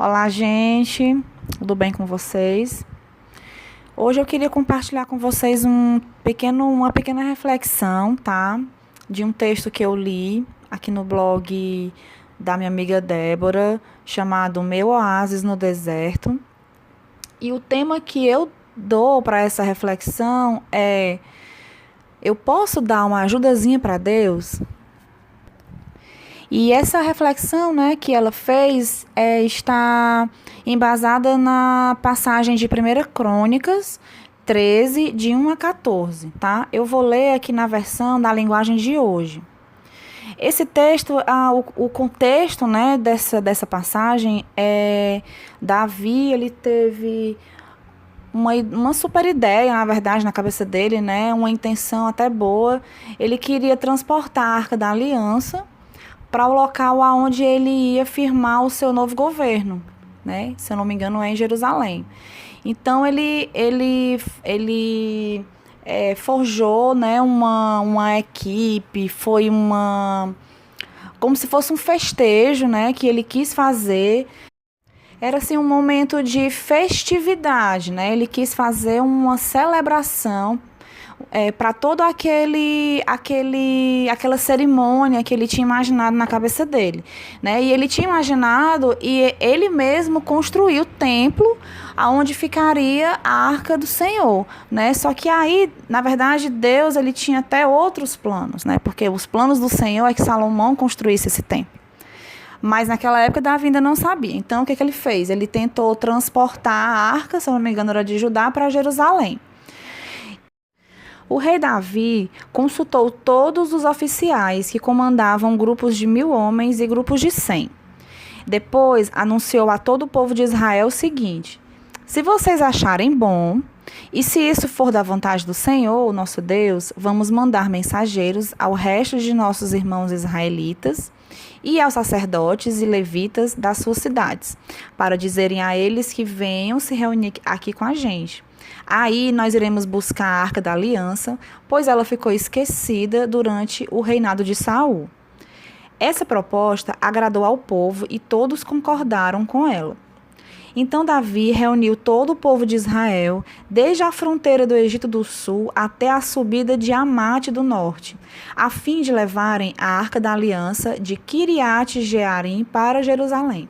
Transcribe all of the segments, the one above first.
Olá, gente. Tudo bem com vocês? Hoje eu queria compartilhar com vocês uma pequena reflexão, tá? De um texto que eu li aqui no blog da minha amiga Débora, chamado Meu Oásis no Deserto. E o tema que eu dou para essa reflexão é: eu posso dar uma ajudazinha para Deus? E essa reflexão, né, que ela fez está embasada na passagem de 1 Crônicas 13, de 1 a 14, tá? Eu vou ler aqui na versão da linguagem de hoje. Esse texto, o contexto, né, dessa passagem é Davi, ele teve uma super ideia, na verdade, na cabeça dele, né, uma intenção até boa. Ele queria transportar a Arca da Aliança para o local aonde ele ia firmar o seu novo governo, né? Se eu não me engano, é em Jerusalém. Então ele forjou, né, uma equipe, foi como se fosse um festejo, né, que ele quis fazer. Era assim um momento de festividade, né? Ele quis fazer uma celebração para todo aquela cerimônia que ele tinha imaginado na cabeça dele, né? E ele tinha imaginado e ele mesmo construiu o templo aonde ficaria a Arca do Senhor, né? Só que aí, na verdade, Deus ele tinha até outros planos, né? Porque os planos do Senhor é que Salomão construísse esse templo. Mas naquela época Davi ainda não sabia. Então o que ele fez? Ele tentou transportar a arca, se eu não me engano era de Judá, para Jerusalém. O rei Davi consultou todos os oficiais que comandavam grupos de 1.000 homens e grupos de 100. Depois anunciou a todo o povo de Israel o seguinte: se vocês acharem bom, e se isso for da vontade do Senhor, nosso Deus, vamos mandar mensageiros ao resto de nossos irmãos israelitas e aos sacerdotes e levitas das suas cidades, para dizerem a eles que venham se reunir aqui com a gente. Aí nós iremos buscar a Arca da Aliança, pois ela ficou esquecida durante o reinado de Saul. Essa proposta agradou ao povo e todos concordaram com ela. Então Davi reuniu todo o povo de Israel, desde a fronteira do Egito do Sul até a subida de Amate do Norte, a fim de levarem a Arca da Aliança de Quiriate-Jearim para Jerusalém.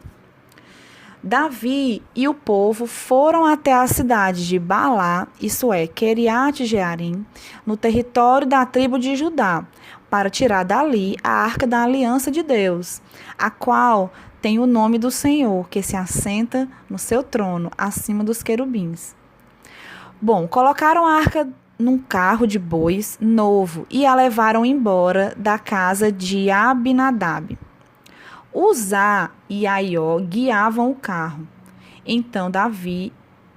Davi e o povo foram até a cidade de Baalá, isso é, Quiriate-Jearim, no território da tribo de Judá, para tirar dali a Arca da Aliança de Deus, a qual tem o nome do Senhor, que se assenta no seu trono, acima dos querubins. Bom, colocaram a arca num carro de bois novo e a levaram embora da casa de Abinadab. Uzá e Aió guiavam o carro. Então Davi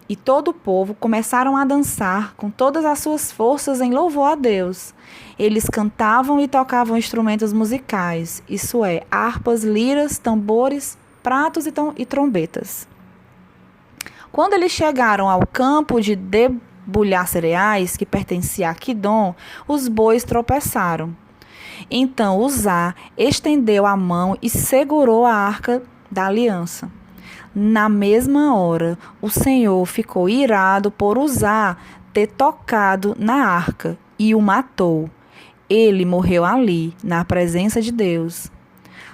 e todo o povo começaram a dançar com todas as suas forças em louvor a Deus. Eles cantavam e tocavam instrumentos musicais, isso é, harpas, liras, tambores, pratos e trombetas. Quando eles chegaram ao campo de debulhar cereais, que pertencia a Quidom, os bois tropeçaram. Então Uzá estendeu a mão e segurou a arca da aliança. Na mesma hora, o Senhor ficou irado por Uzá ter tocado na arca e o matou. Ele morreu ali, na presença de Deus.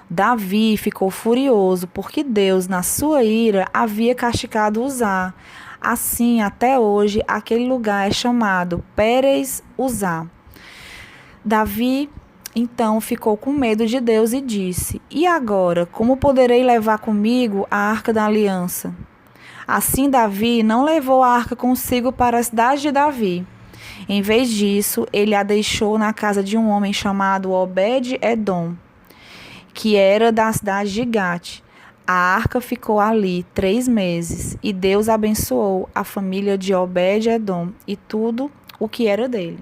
Davi ficou furioso porque Deus, na sua ira, havia castigado Uzá. Assim, até hoje, aquele lugar é chamado Pérez Uzá. Davi então ficou com medo de Deus e disse: e agora, como poderei levar comigo a Arca da Aliança? Assim Davi não levou a arca consigo para a cidade de Davi. Em vez disso, ele a deixou na casa de um homem chamado Obed-Edom, que era da cidade de Gate. A arca ficou ali 3 meses, e Deus abençoou a família de Obed-Edom e tudo o que era dele.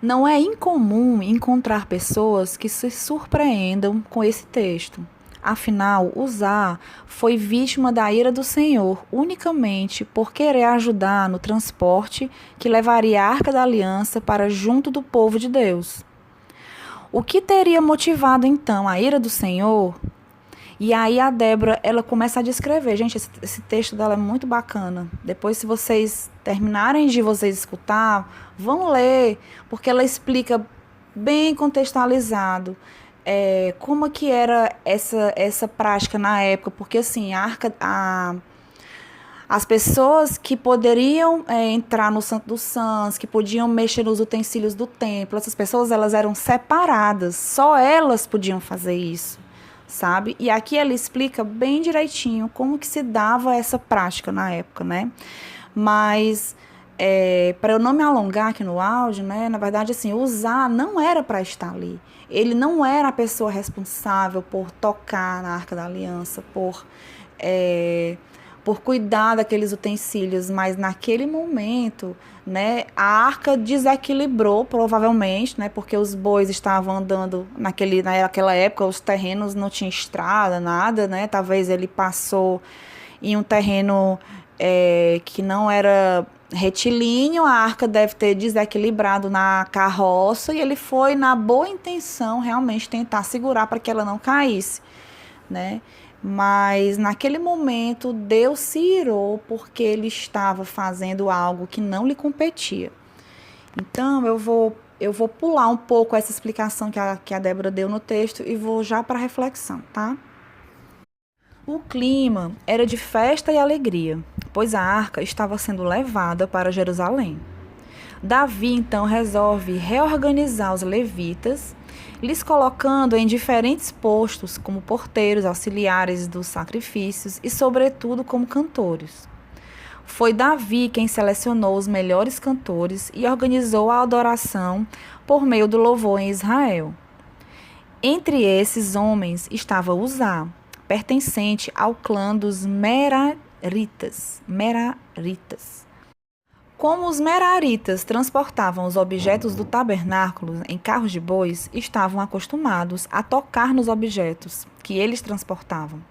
Não é incomum encontrar pessoas que se surpreendam com esse texto. Afinal, Uzá foi vítima da ira do Senhor unicamente por querer ajudar no transporte que levaria a Arca da Aliança para junto do povo de Deus. O que teria motivado então a ira do Senhor? E aí a Débora, ela começa a descrever. Gente, esse texto dela é muito bacana. Depois, se vocês terminarem de vocês escutar, vão ler, porque ela explica bem contextualizado como que era essa prática na época. Porque assim, as pessoas que poderiam entrar no Santo dos Santos, que podiam mexer nos utensílios do templo, essas pessoas elas eram separadas, só elas podiam fazer isso, sabe? E aqui ela explica bem direitinho como que se dava essa prática na época, né? Mas, para eu não me alongar aqui no áudio, né? Na verdade, assim, usar não era para estar ali. Ele não era a pessoa responsável por tocar na Arca da Aliança, por cuidar daqueles utensílios, mas naquele momento, né, a arca desequilibrou, provavelmente, né, porque os bois estavam andando naquela época, os terrenos não tinham estrada, nada, né, talvez ele passou em um terreno que não era retilíneo, a arca deve ter desequilibrado na carroça e ele foi na boa intenção realmente tentar segurar para que ela não caísse, né? Mas naquele momento Deus se irou porque ele estava fazendo algo que não lhe competia. Então eu vou pular um pouco essa explicação que a Débora deu no texto e vou já para a reflexão, tá? O clima era de festa e alegria, pois a arca estava sendo levada para Jerusalém. Davi então resolve reorganizar os levitas, lhes colocando em diferentes postos como porteiros, auxiliares dos sacrifícios e, sobretudo, como cantores. Foi Davi quem selecionou os melhores cantores e organizou a adoração por meio do louvor em Israel. Entre esses homens estava Uzá, pertencente ao clã dos Meraritas. Como os meraritas transportavam os objetos do tabernáculo em carros de bois, estavam acostumados a tocar nos objetos que eles transportavam.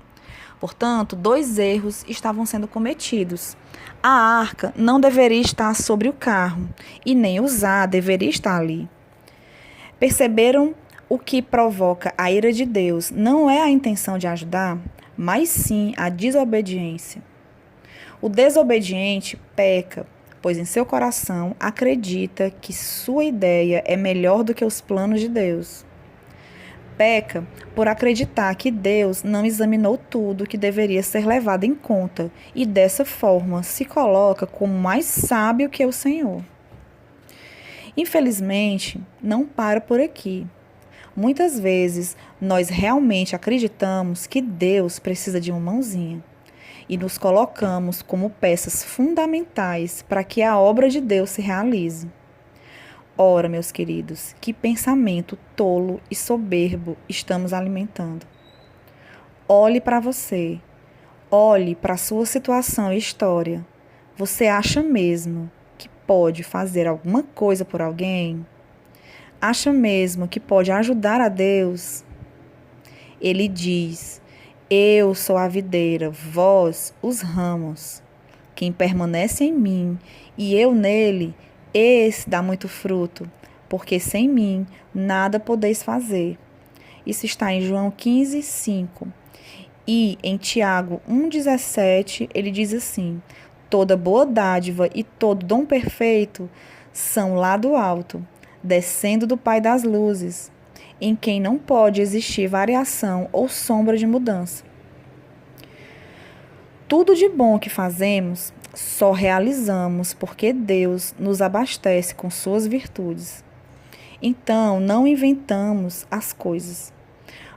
Portanto, dois erros estavam sendo cometidos. A arca não deveria estar sobre o carro e nem Uzá deveria estar ali. Perceberam o que provoca a ira de Deus não é a intenção de ajudar, mas sim a desobediência. O desobediente peca, pois em seu coração acredita que sua ideia é melhor do que os planos de Deus. Peca por acreditar que Deus não examinou tudo que deveria ser levado em conta e dessa forma se coloca como mais sábio que o Senhor. Infelizmente, não para por aqui. Muitas vezes nós realmente acreditamos que Deus precisa de uma mãozinha e nos colocamos como peças fundamentais para que a obra de Deus se realize. Ora, meus queridos, que pensamento tolo e soberbo estamos alimentando. Olhe para você, olhe para a sua situação e história. Você acha mesmo que pode fazer alguma coisa por alguém? Acha mesmo que pode ajudar a Deus? Ele diz: eu sou a videira, vós os ramos. Quem permanece em mim e eu nele, esse dá muito fruto, porque sem mim nada podeis fazer. Isso está em João 15, 5. E em Tiago 1,17 ele diz assim: toda boa dádiva e todo dom perfeito são lá do alto, descendo do Pai das luzes, em quem não pode existir variação ou sombra de mudança. Tudo de bom que fazemos, só realizamos porque Deus nos abastece com suas virtudes. Então, não inventamos as coisas.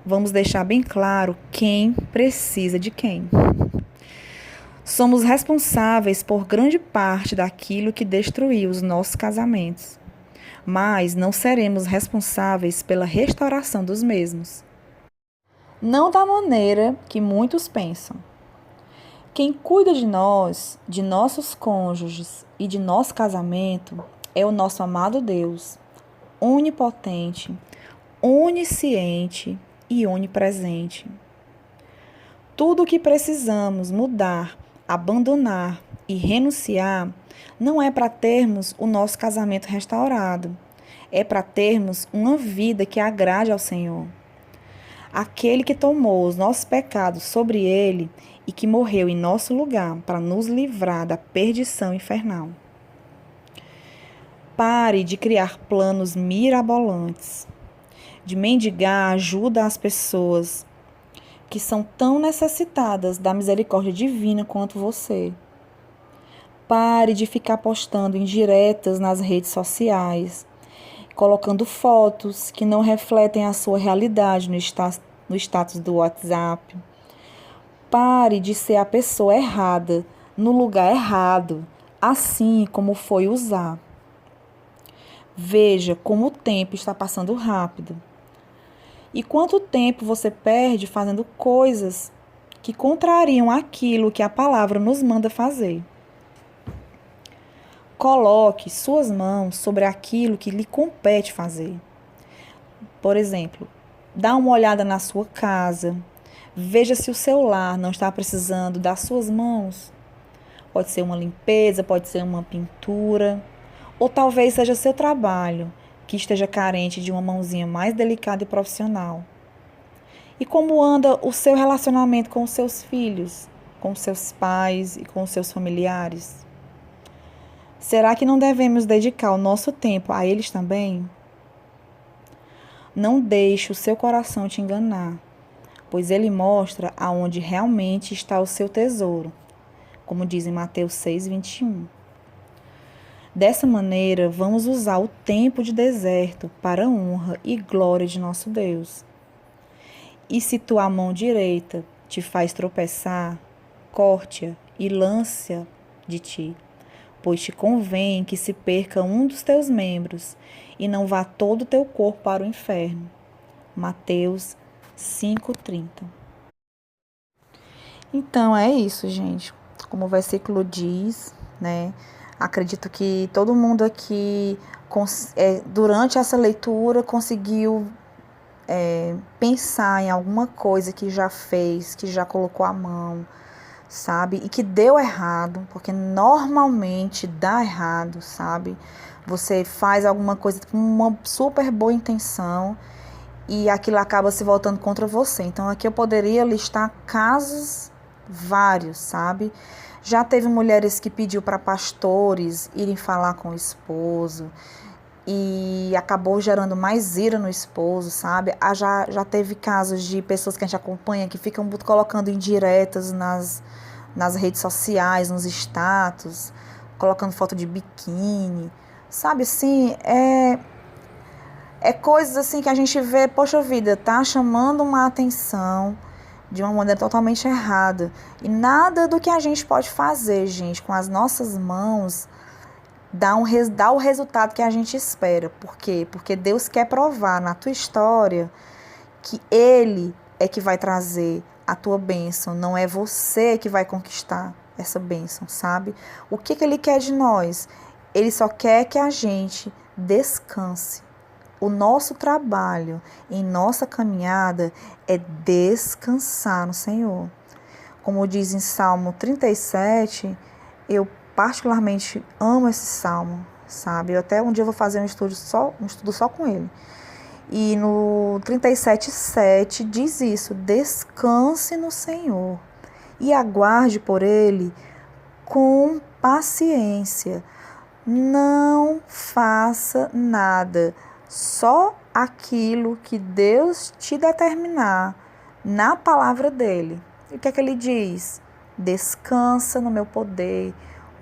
Vamos deixar bem claro quem precisa de quem. Somos responsáveis por grande parte daquilo que destruiu os nossos casamentos, mas não seremos responsáveis pela restauração dos mesmos. Não da maneira que muitos pensam. Quem cuida de nós, de nossos cônjuges e de nosso casamento é o nosso amado Deus, onipotente, onisciente e onipresente. Tudo o que precisamos mudar, abandonar e renunciar não é para termos o nosso casamento restaurado, é para termos uma vida que agrade ao Senhor. aquele que tomou os nossos pecados sobre ele e que morreu em nosso lugar para nos livrar da perdição infernal. Pare de criar planos mirabolantes, de mendigar ajuda às pessoas que são tão necessitadas da misericórdia divina quanto você. Pare de ficar postando indiretas nas redes sociais, colocando fotos que não refletem a sua realidade no status do WhatsApp. Pare de ser a pessoa errada no lugar errado, assim como foi usar. Veja como o tempo está passando rápido. E quanto tempo você perde fazendo coisas que contrariam aquilo que a palavra nos manda fazer. Coloque suas mãos sobre aquilo que lhe compete fazer. Por exemplo, dá uma olhada na sua casa. Veja se o seu lar não está precisando das suas mãos. Pode ser uma limpeza, pode ser uma pintura. Ou talvez seja seu trabalho, que esteja carente de uma mãozinha mais delicada e profissional. E como anda o seu relacionamento com os seus filhos, com os seus pais e com os seus familiares? Será que não devemos dedicar o nosso tempo a eles também? Não deixe o seu coração te enganar, pois ele mostra aonde realmente está o seu tesouro, como diz em Mateus 6:21. Dessa maneira, vamos usar o tempo de deserto para a honra e glória de nosso Deus. E se tua mão direita te faz tropeçar, corte-a e lance-a de ti, pois te convém que se perca um dos teus membros e não vá todo o teu corpo para o inferno. Mateus 5:30. Então é isso, gente. Como o versículo diz, né? Acredito que todo mundo aqui, durante essa leitura, conseguiu pensar em alguma coisa que já fez, que já colocou a mão, sabe? E que deu errado, porque normalmente dá errado, sabe? Você faz alguma coisa com uma super boa intenção e aquilo acaba se voltando contra você. Então aqui eu poderia listar casos vários, sabe? Já teve mulheres que pediu para pastores irem falar com o esposo e acabou gerando mais ira no esposo, sabe? Já teve casos de pessoas que a gente acompanha que ficam colocando indiretas nas redes sociais, nos status, colocando foto de biquíni, sabe? Assim, é coisas assim que a gente vê, poxa vida, tá chamando uma atenção de uma maneira totalmente errada. E nada do que a gente pode fazer, gente, com as nossas mãos, dá o resultado que a gente espera. Por quê? Porque Deus quer provar na tua história que Ele é que vai trazer a tua bênção, não é você que vai conquistar essa bênção, sabe? O que Ele quer de nós? Ele só quer que a gente descanse. O nosso trabalho em nossa caminhada é descansar no Senhor. Como diz em Salmo 37, eu particularmente amo esse salmo, sabe? Eu até um dia vou fazer um estudo só com ele. E no 37:7 diz isso: descanse no Senhor e aguarde por Ele com paciência. Não faça nada, só aquilo que Deus te determinar na palavra dele. E o que é que ele diz? Descansa no meu poder,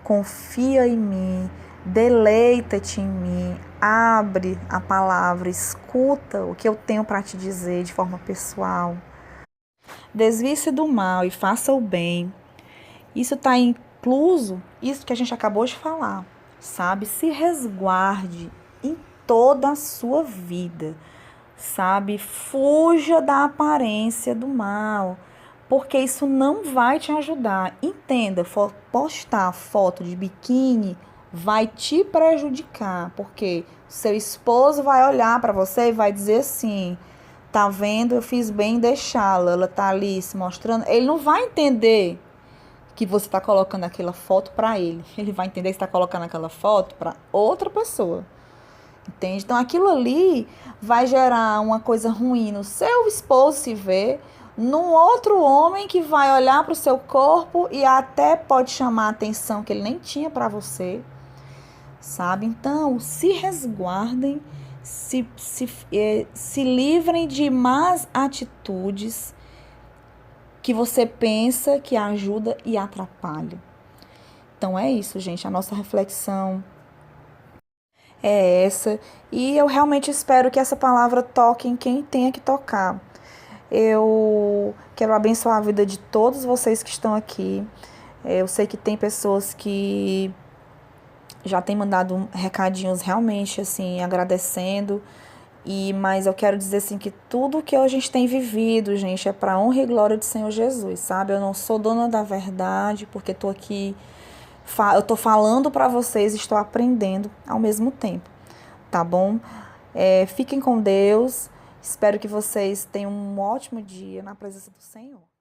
confia em mim, deleita-te em mim, abre a palavra, escuta o que eu tenho para te dizer de forma pessoal. Desvie-se do mal e faça o bem. Isso está incluso, isso que a gente acabou de falar, sabe? Se resguarde em toda a sua vida, sabe? Fuja da aparência do mal, porque isso não vai te ajudar. Entenda, postar foto de biquíni vai te prejudicar, porque seu esposo vai olhar para você e vai dizer assim: tá vendo, eu fiz bem em deixá-la, ela tá ali se mostrando. Ele não vai entender que você está colocando aquela foto para ele. Ele vai entender que está colocando aquela foto para outra pessoa. entende? Então aquilo ali vai gerar uma coisa ruim no seu esposo se ver, num outro homem que vai olhar para o seu corpo e até pode chamar a atenção que ele nem tinha para você, sabe? Então, se resguardem, se livrem de más atitudes que você pensa que ajuda e atrapalha. Então é isso, gente. A nossa reflexão é essa. E eu realmente espero que essa palavra toque em quem tenha que tocar. Eu quero abençoar a vida de todos vocês que estão aqui. Eu sei que tem pessoas que já têm mandado recadinhos realmente assim, agradecendo. Mas eu quero dizer assim que tudo que a gente tem vivido, gente, é para honra e glória do Senhor Jesus, sabe? Eu não sou dona da verdade, porque estou aqui, eu estou falando para vocês e estou aprendendo ao mesmo tempo, tá bom? Fiquem com Deus, espero que vocês tenham um ótimo dia na presença do Senhor.